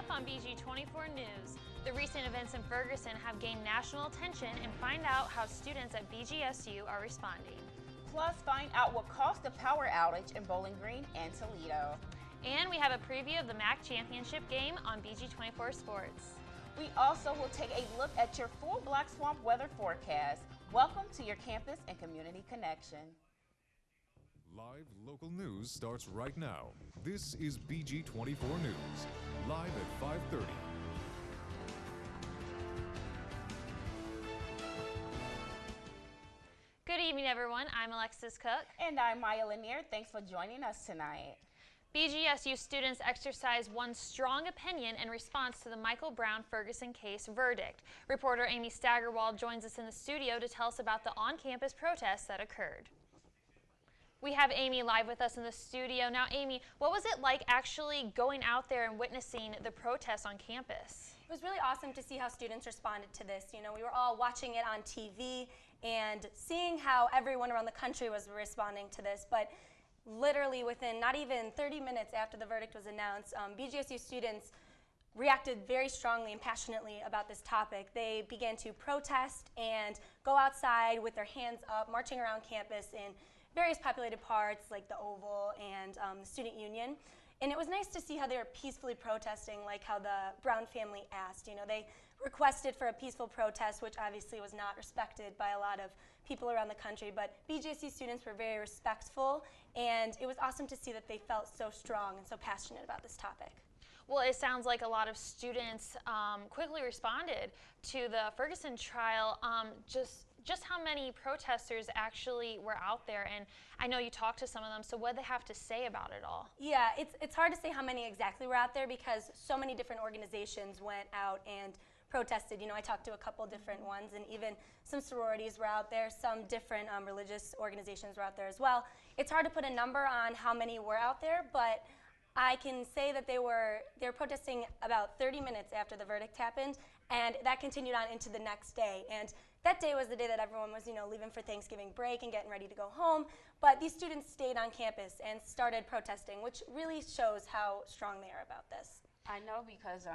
up on BG24 News. The recent events in Ferguson have gained national attention, and find out how students at BGSU are responding. Plus, find out what caused the power outage in Bowling Green and Toledo. And we have a preview of the MAC Championship game on BG24 Sports. We also will take a look at your full Black Swamp weather forecast. Welcome to your Campus and Community Connection. Live local news starts right now. This is BG24 News, live at 5:30. Good evening, everyone. I'm Alexis Cook. And I'm Maya Lanier. Thanks for joining us tonight. BGSU students exercised one strong opinion in response to the Michael Brown Ferguson case verdict. Reporter Amy Staggerwald joins us in the studio to tell us about the on-campus protests that occurred. We have Amy live with us in the studio. Now, Amy, what was it like actually going out there and witnessing the protests on campus? It was really awesome to see how students responded to this. You know, we were all watching it on TV and seeing how everyone around the country was responding to this, but literally within not even 30 minutes after the verdict was announced, BGSU students reacted very strongly and passionately about this topic. They began to protest and go outside with their hands up, marching around campus in various populated parts like the Oval and the Student Union. And it was nice to see how they were peacefully protesting, like how the Brown family asked. You know, they requested for a peaceful protest, which obviously was not respected by a lot of people around the country. But BGSU students were very respectful, and it was awesome to see that they felt so strong and so passionate about this topic. Well, it sounds like a lot of students quickly responded to the Ferguson trial. Just how many protesters actually were out there, and I know you talked to some of them, so what did they have to say about it all? Yeah, it's hard to say how many exactly were out there because so many different organizations went out and protested. You know, I talked to a couple different ones, and even some sororities were out there, some different religious organizations were out there as well. It's hard to put a number on how many were out there, but I can say that they were protesting about 30 minutes after the verdict happened, and that continued on into the next day. And that day was the day that everyone was, you know, leaving for Thanksgiving break and getting ready to go home. But these students stayed on campus and started protesting, which really shows how strong they are about this. I know because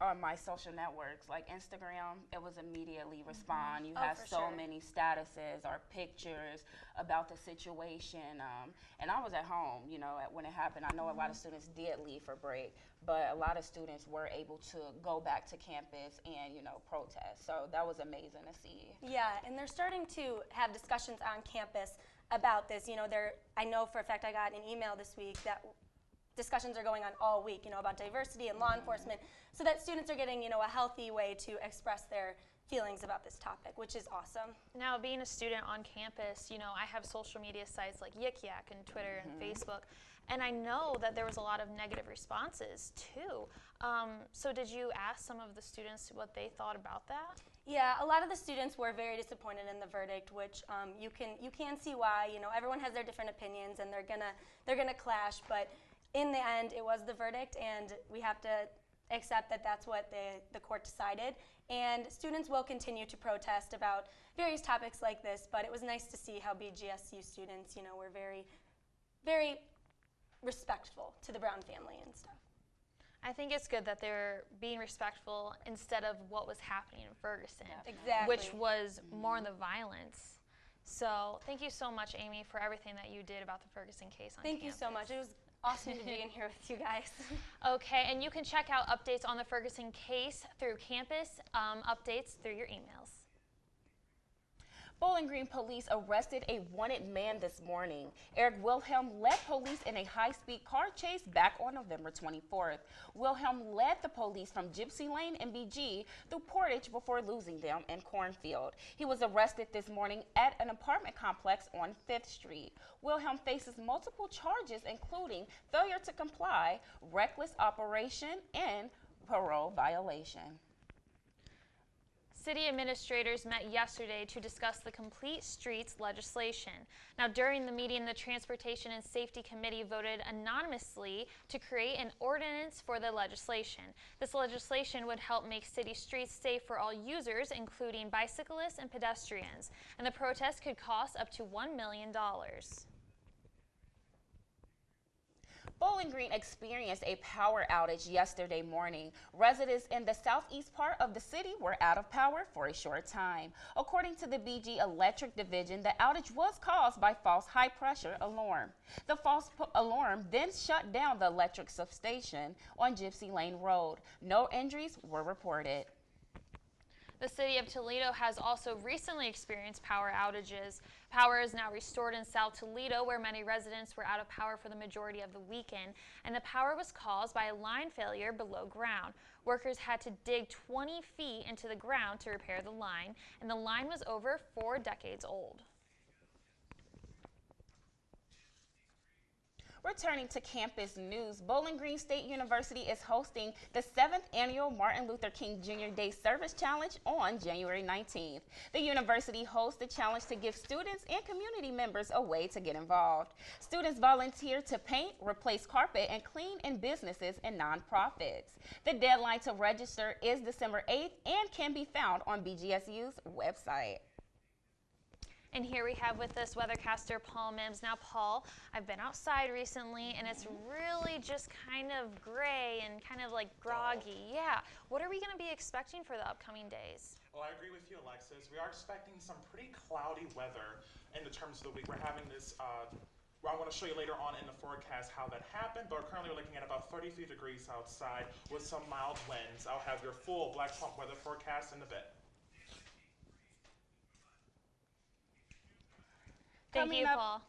on my social networks, like Instagram, it was immediately respond. You have so many statuses or pictures about the situation. And I was at home, you know, when it happened. I know a lot of students did leave for break, but a lot of students were able to go back to campus and, you know, protest. So that was amazing to see. Yeah, and they're starting to have discussions on campus about this. You know, I know for a fact I got an email this week that discussions are going on all week, you know, about diversity and law enforcement, so that students are getting, you know, a healthy way to express their feelings about this topic, which is awesome. Now, being a student on campus, you know, I have social media sites like Yik Yak and Twitter and Facebook, and I know that there was a lot of negative responses too. So did you ask some of the students what they thought about that? Yeah, a lot of the students were very disappointed in the verdict, which you can see why. You know, everyone has their different opinions, and they're gonna clash, but in the end, it was the verdict, and we have to accept that that's what the court decided. And students will continue to protest about various topics like this, but it was nice to see how BGSU students, you know, were very, very respectful to the Brown family and stuff. I think it's good that they're being respectful instead of what was happening in Ferguson, Exactly. which was more in the violence. So thank you so much, Amy, for everything that you did about the Ferguson case on campus. Thank you so much. It was awesome to be in here with you guys. Okay, and you can check out updates on the Ferguson case through campus updates through your emails. Bowling Green police arrested a wanted man this morning. Eric Wilhelm led police in a high-speed car chase back on November 24th. Wilhelm led the police from Gypsy Lane and BG through Portage before losing them in Cornfield. He was arrested this morning at an apartment complex on 5th Street. Wilhelm faces multiple charges, including failure to comply, reckless operation, and parole violation. City administrators met yesterday to discuss the Complete Streets legislation. Now, during the meeting, the Transportation and Safety Committee voted anonymously to create an ordinance for the legislation. This legislation would help make city streets safe for all users, including bicyclists and pedestrians. And the protest could cost up to $1 million. Bowling Green experienced a power outage yesterday morning. Residents in the southeast part of the city were out of power for a short time. According to the BG Electric Division, the outage was caused by false high-pressure alarm. The false alarm then shut down the electric substation on Gypsy Lane Road. No injuries were reported. The city of Toledo has also recently experienced power outages. Power is now restored in South Toledo, where many residents were out of power for the majority of the weekend, and the power was caused by a line failure below ground. Workers had to dig 20 feet into the ground to repair the line, and the line was over 4 decades old. Returning to campus news, Bowling Green State University is hosting the 7th annual Martin Luther King Jr. Day Service Challenge on January 19th. The university hosts the challenge to give students and community members a way to get involved. Students volunteer to paint, replace carpet, and clean in businesses and nonprofits. The deadline to register is December 8th and can be found on BGSU's website. And here we have with us weathercaster Paul Mims. Now, Paul, I've been outside recently, and it's really just kind of gray and kind of like groggy. Yeah. What are we going to be expecting for the upcoming days? Well, I agree with you, Alexis. We are expecting some pretty cloudy weather in the terms of the week. We're having this, I'm going to show you later on in the forecast how that happened, but currently we're looking at about 33 degrees outside with some mild winds. I'll have your full Black Swamp weather forecast in a bit. Thank you, Paul.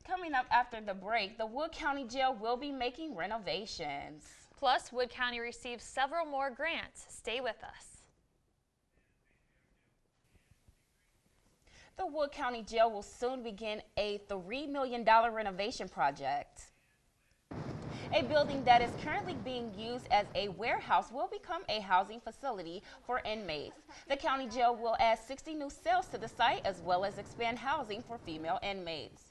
Coming up after the break, the Wood County Jail will be making renovations. Plus, Wood County receives several more grants. Stay with us. The Wood County Jail will soon begin a $3 million renovation project. A building that is currently being used as a warehouse will become a housing facility for inmates. The county jail will add 60 new cells to the site as well as expand housing for female inmates.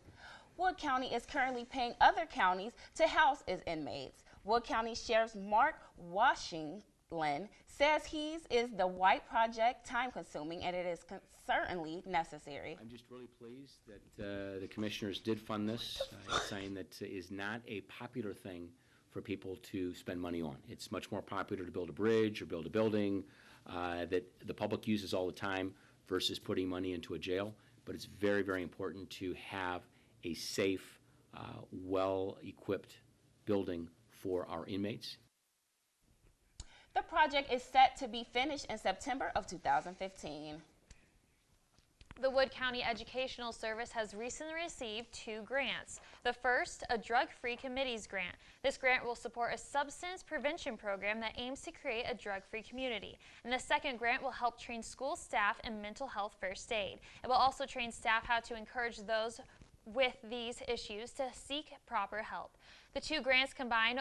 Wood County is currently paying other counties to house its inmates. Wood County Sheriff Mark Washington says his is the white project time-consuming and it is certainly necessary. I'm just really pleased that the commissioners did fund this. It's something that is not a popular thing for people to spend money on. It's much more popular to build a bridge or build a building that the public uses all the time versus putting money into a jail. But it's very, very important to have a safe, well-equipped building for our inmates. The project is set to be finished in September of 2015. The Wood County Educational Service has recently received 2 grants. The first, a drug-free committees grant. This grant will support a substance prevention program that aims to create a drug-free community. And the second grant will help train school staff in mental health first aid. It will also train staff how to encourage those with these issues to seek proper help. The 2 grants combine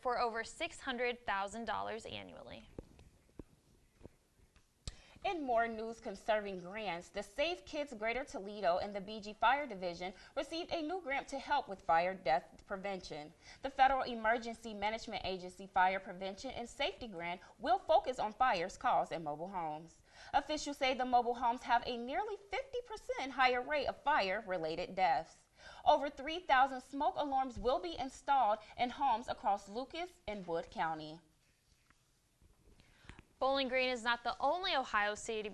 for over $600,000 annually. In more news concerning grants, the Safe Kids Greater Toledo and the BG Fire Division received a new grant to help with fire death prevention. The Federal Emergency Management Agency Fire Prevention and Safety Grant will focus on fires caused in mobile homes. Officials say the mobile homes have a nearly 50% higher rate of fire-related deaths. Over 3,000 smoke alarms will be installed in homes across Lucas and Wood County. Bowling Green is not the only Ohio city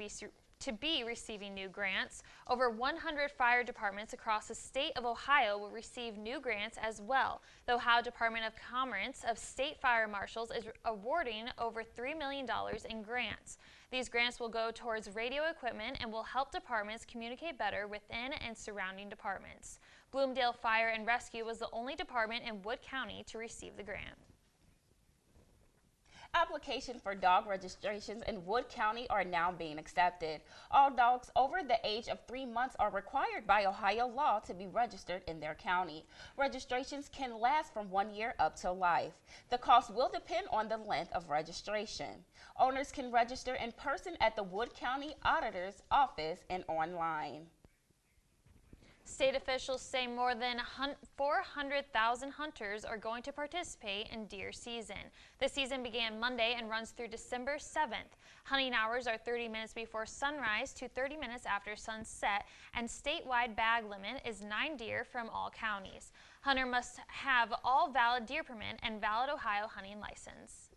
to be receiving new grants. Over 100 fire departments across the state of Ohio will receive new grants as well. The Ohio Department of Commerce of State Fire Marshals is awarding over $3 million in grants. These grants will go towards radio equipment and will help departments communicate better within and surrounding departments. Bloomdale Fire and Rescue was the only department in Wood County to receive the grant. Applications for dog registrations in Wood County are now being accepted. All dogs over the age of 3 months are required by Ohio law to be registered in their county. Registrations can last from 1 year up to life. The cost will depend on the length of registration. Owners can register in person at the Wood County Auditor's Office and online. State officials say more than 400,000 hunters are going to participate in deer season. The season began Monday and runs through December 7th. Hunting hours are 30 minutes before sunrise to 30 minutes after sunset, and statewide bag limit is 9 deer from all counties. Hunter must have all valid deer permit and valid Ohio hunting license.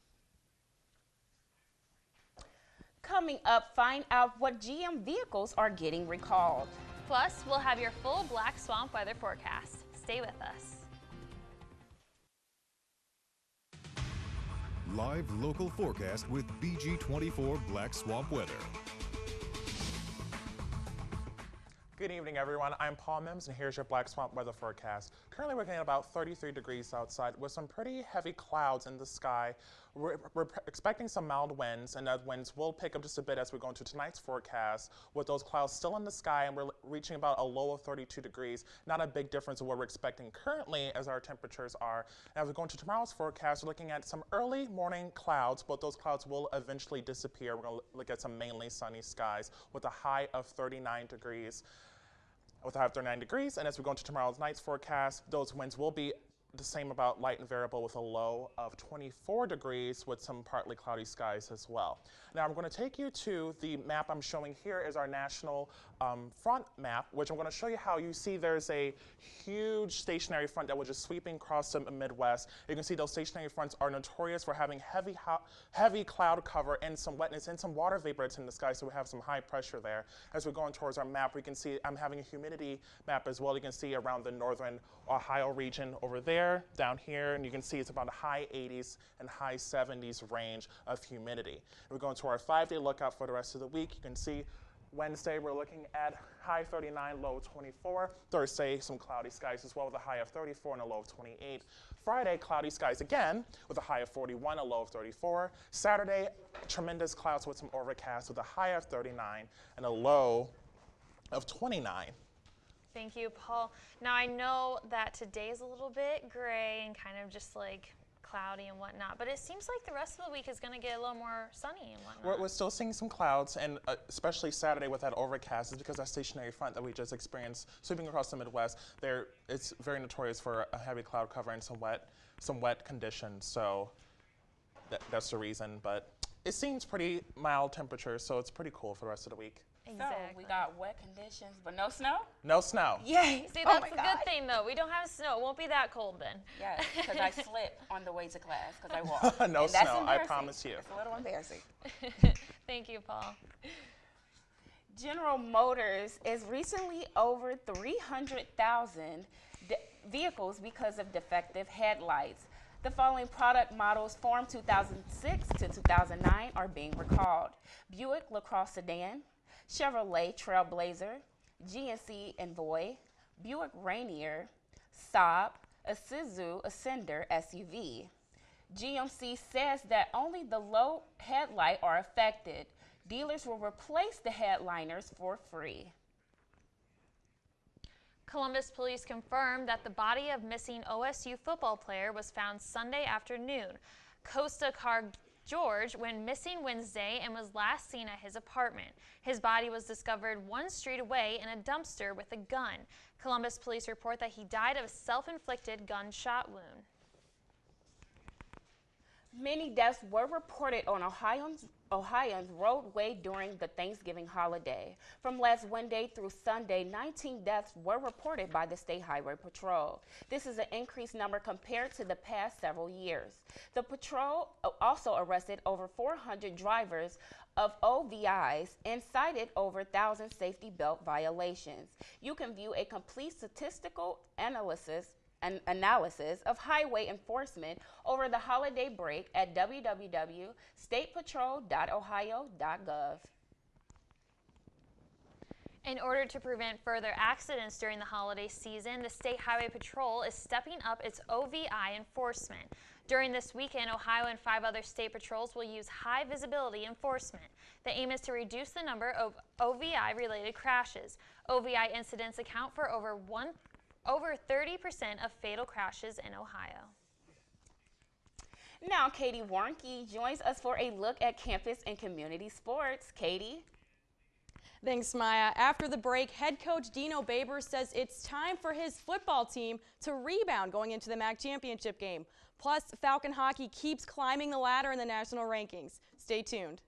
Coming up, find out what GM vehicles are getting recalled. Plus, we'll have your full Black Swamp weather forecast. Stay with us. Live local forecast with BG24 Black Swamp weather. Good evening, everyone. I'm Paul Mims, and here's your Black Swamp weather forecast. Currently, we're getting about 33 degrees outside with some pretty heavy clouds in the sky. We're expecting some mild winds, and that winds will pick up just a bit as we go into tonight's forecast with those clouds still in the sky, and we're reaching about a low of 32 degrees. Not a big difference of what we're expecting currently as our temperatures are. And as we go into tomorrow's forecast, we're looking at some early morning clouds, but those clouds will eventually disappear. We're going to look at some mainly sunny skies with a high of 39 degrees. With a high of 39 degrees, and as we go into tomorrow's night's forecast, those winds will be the same, about light and variable, with a low of 24 degrees with some partly cloudy skies as well. Now I'm going to take you to the map I'm showing here is our national front map, which I'm going to show you how you see there's a huge stationary front that was just sweeping across the Midwest. You can see those stationary fronts are notorious for having heavy cloud cover and some wetness and some water vapor that's in the sky, so we have some high pressure there. As we're going towards our map, we can see I'm having a humidity map as well. You can see around the northern Ohio region over there, down here, and you can see it's about a high 80s and high 70s range of humidity. If we go into our 5-day lookout for the rest of the week, you can see Wednesday we're looking at high 39, low 24. Thursday, some cloudy skies as well with a high of 34 and a low of 28. Friday, cloudy skies again with a high of 41, a low of 34. Saturday, tremendous clouds with some overcast with a high of 39 and a low of 29. Thank you, Paul. Now, I know that today's a little bit gray and kind of just like cloudy and whatnot, but it seems like the rest of the week is going to get a little more sunny and whatnot. We're still seeing some clouds, and especially Saturday with that overcast is because that stationary front that we just experienced sweeping across the Midwest, it's very notorious for a heavy cloud cover and some wet conditions, so that's the reason. But it seems pretty mild temperatures, so it's pretty cool for the rest of the week. Exactly. So we got wet conditions, but no snow? No snow. Yay! See, that's the good thing, though. We don't have snow. It won't be that cold then. Yes, because I slipped on the way to class because I walked. No and that's snow, I embarrassing. promise you. It's a little embarrassing. Thank you, Paul. General Motors is recently over 300,000 vehicles because of defective headlights. The following product models from 2006 to 2009 are being recalled: Buick LaCrosse sedan, Chevrolet Trailblazer, GMC Envoy, Buick Rainier, Saab, Isuzu Ascender SUV. GMC says that only the low headlight are affected. Dealers will replace the headliners for free. Columbus police confirmed that the body of missing OSU football player was found Sunday afternoon. Costa Car George went missing Wednesday and was last seen at his apartment. His body was discovered one street away in a dumpster with a gun. Columbus police report that he died of a self-inflicted gunshot wound. Many deaths were reported on Ohio's roadway during the Thanksgiving holiday. From last Wednesday through Sunday, 19 deaths were reported by the State Highway Patrol. This is an increased number compared to the past several years. The patrol also arrested over 400 drivers of OVIs and cited over 1,000 safety belt violations. You can view a complete statistical analysis of highway enforcement over the holiday break at www.statepatrol.ohio.gov. In order to prevent further accidents during the holiday season, the State Highway Patrol is stepping up its OVI enforcement. During this weekend, Ohio and 5 other state patrols will use high visibility enforcement. The aim is to reduce the number of OVI-related crashes. OVI incidents account for over 30% of fatal crashes in Ohio. Now, Katie Warnke joins us for a look at campus and community sports. Katie? Thanks, Maya. After the break, head coach Dino Baber says it's time for his football team to rebound going into the MAC championship game. Plus, Falcon hockey keeps climbing the ladder in the national rankings. Stay tuned.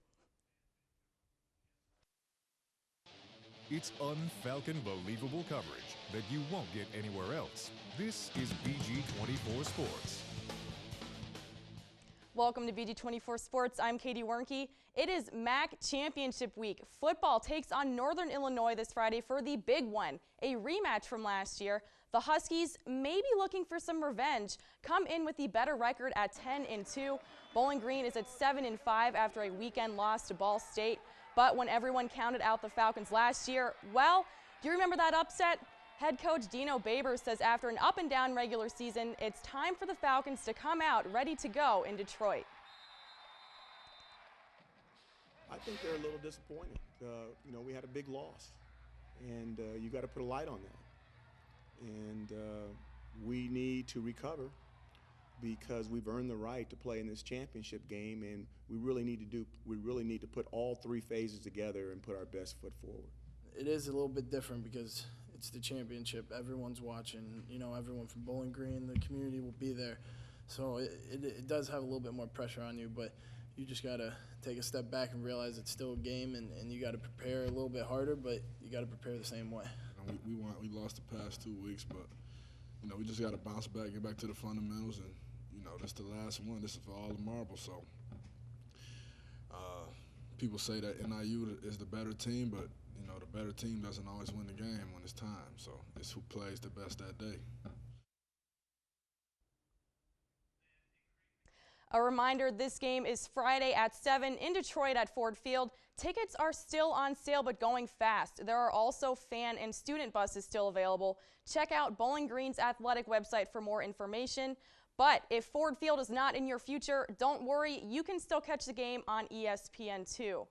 It's un-Falcon believable coverage that you won't get anywhere else. This is BG24 Sports. Welcome to BG24 Sports. I'm Katie Wernke. It is MAC Championship Week. Football takes on Northern Illinois this Friday for the big one, a rematch from last year. The Huskies may be looking for some revenge, come in with the better record at 10-2. Bowling Green is at 7-5 after a weekend loss to Ball State. But when everyone counted out the Falcons last year, well, do you remember that upset? Head coach Dino Baber says after an up-and-down regular season, it's time for the Falcons to come out ready to go in Detroit. I think they're a little disappointed. You know, we had a big loss, and you got to put a light on that. And we need to recover because we've earned the right to play in this championship game, and we really need to put all three phases together and put our best foot forward. It is a little bit different because it's the championship. Everyone's watching. You know, everyone from Bowling Green, the community will be there. So it does have a little bit more pressure on you, but you just got to take a step back and realize it's still a game, and you got to prepare a little bit harder, but you got to prepare the same way. We lost the past 2 weeks, but, you know, we just got to bounce back, get back to the fundamentals, and, you know, this is the last one. This is for all the marbles. So people say that NIU is the better team, but, you know, the better team doesn't always win the game when it's time. So it's who plays the best that day. A reminder, this game is Friday at 7 in Detroit at Ford Field. Tickets are still on sale, but going fast. There are also fan and student buses still available. Check out Bowling Green's athletic website for more information. But if Ford Field is not in your future, don't worry, you can still catch the game on ESPN2.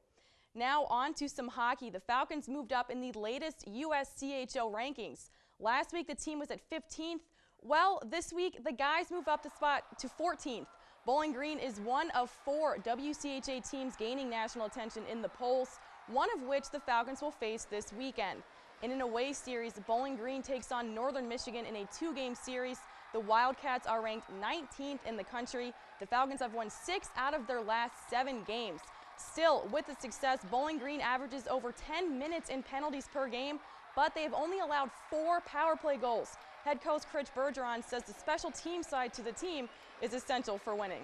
Now on to some hockey. The Falcons moved up in the latest USCHO rankings. Last week the team was at 15th. Well, this week the guys move up the spot to 14th. Bowling Green is one of 4 WCHA teams gaining national attention in the polls, one of which the Falcons will face this weekend. In an away series, Bowling Green takes on Northern Michigan in a 2-game series. The Wildcats are ranked 19th in the country. The Falcons have won 6 out of their last 7 games. Still, with the success, Bowling Green averages over 10 minutes in penalties per game, but they've only allowed 4 power play goals. Head coach Rich Bergeron says the special team side to the team is essential for winning.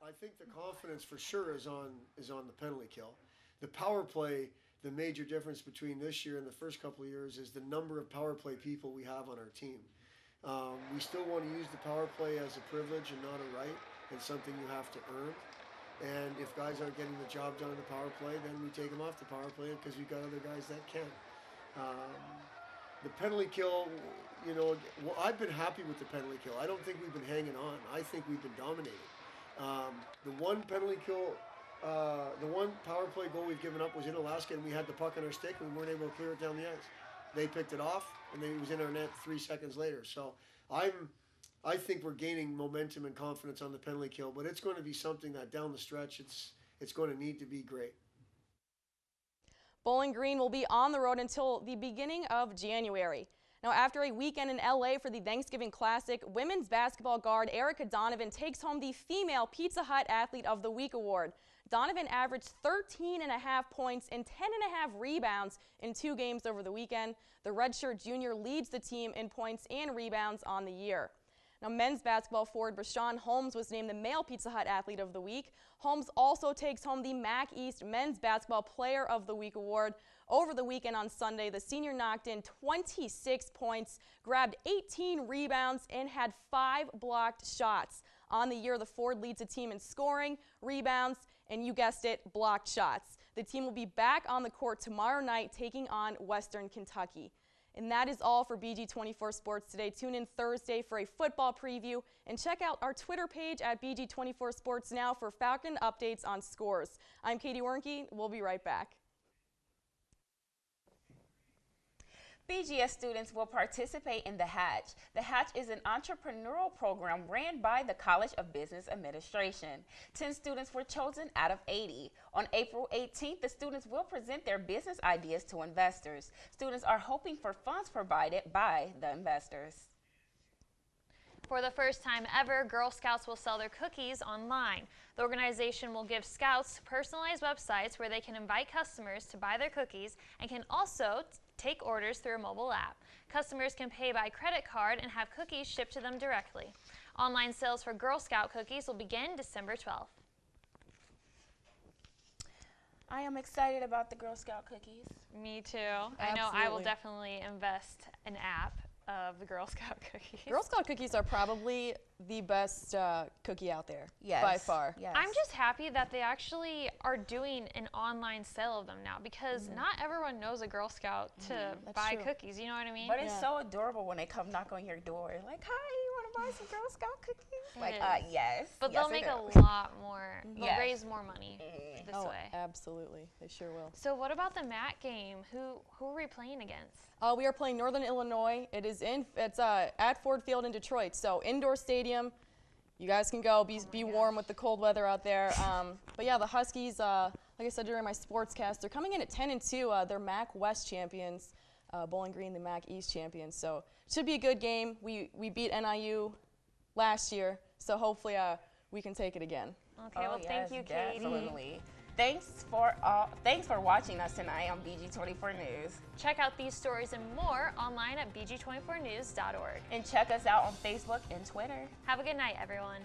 I think the confidence for sure is on the penalty kill. The power play, the major difference between this year and the first couple of years is the number of power play people we have on our team. We still want to use the power play as a privilege and not a right, and something you have to earn. And if guys aren't getting the job done in the power play, then we take them off the power play because we've got other guys that can. The penalty kill, you know, well, I've been happy with the penalty kill. I don't think we've been hanging on. I think we've been dominating. The one penalty kill, the one power play goal we've given up was in Alaska, and we had the puck on our stick, and we weren't able to clear it down the ice. They picked it off, and then it was in our net 3 seconds later. So I think we're gaining momentum and confidence on the penalty kill, but it's going to be something that down the stretch, it's going to need to be great. Bowling Green will be on the road until the beginning of January. Now, after a weekend in LA for the Thanksgiving Classic, women's basketball guard Erica Donovan takes home the Female Pizza Hut Athlete of the Week award. Donovan averaged 13.5 points and 10.5 rebounds in 2 games over the weekend. The redshirt junior leads the team in points and rebounds on the year. Now, men's basketball forward Rashawn Holmes was named the Male Pizza Hut Athlete of the Week. Holmes also takes home the MAC East Men's Basketball Player of the Week award. Over the weekend on Sunday, the senior knocked in 26 points, grabbed 18 rebounds, and had 5 blocked shots. On the year, the Ford leads the team in scoring, rebounds, and you guessed it, blocked shots. The team will be back on the court tomorrow night taking on Western Kentucky. And that is all for BG24 Sports today. Tune in Thursday for a football preview and check out our Twitter page at BG24 Sports Now for Falcon updates on scores. I'm Katie Wernke. We'll be right back. BGS students will participate in the Hatch. The Hatch is an entrepreneurial program ran by the College of Business Administration. 10 students were chosen out of 80. On April 18th, the students will present their business ideas to investors. Students are hoping for funds provided by the investors. For the first time ever, Girl Scouts will sell their cookies online. The organization will give Scouts personalized websites where they can invite customers to buy their cookies and can also take orders through a mobile app. Customers can pay by credit card and have cookies shipped to them directly. Online sales for Girl Scout cookies will begin December 12th. I am excited about the Girl Scout cookies. Me too. I know I will definitely invest an app of the Girl Scout cookies. Girl Scout cookies are probably the best cookie out there, Yes. by far. Yes. I'm just happy that they actually are doing an online sale of them now, because not everyone knows a Girl Scout to buy true. cookies, you know what I mean? But it's so adorable when they come knock on your door. Like, hi, you want to buy some Girl Scout cookies? Like, is. yes. But yes, they'll make it a is. lot more, they'll Yes. raise more money this Oh, way. absolutely. They sure will. So what about the MAC game? Who are we playing against? We are playing Northern Illinois. It's at Ford Field in Detroit, so indoor stadium. You guys can go, be warm with the cold weather out there. But yeah, the Huskies, like I said during my sportscast, they're coming in at 10-2. They're MAC West champions. Bowling Green, the MAC East champions. So it should be a good game. We beat NIU last year, so hopefully we can take it again. Okay, well, thank you, Katie. Definitely. Thanks for watching us tonight on BG24 News. Check out these stories and more online at bg24news.org. And check us out on Facebook and Twitter. Have a good night, everyone.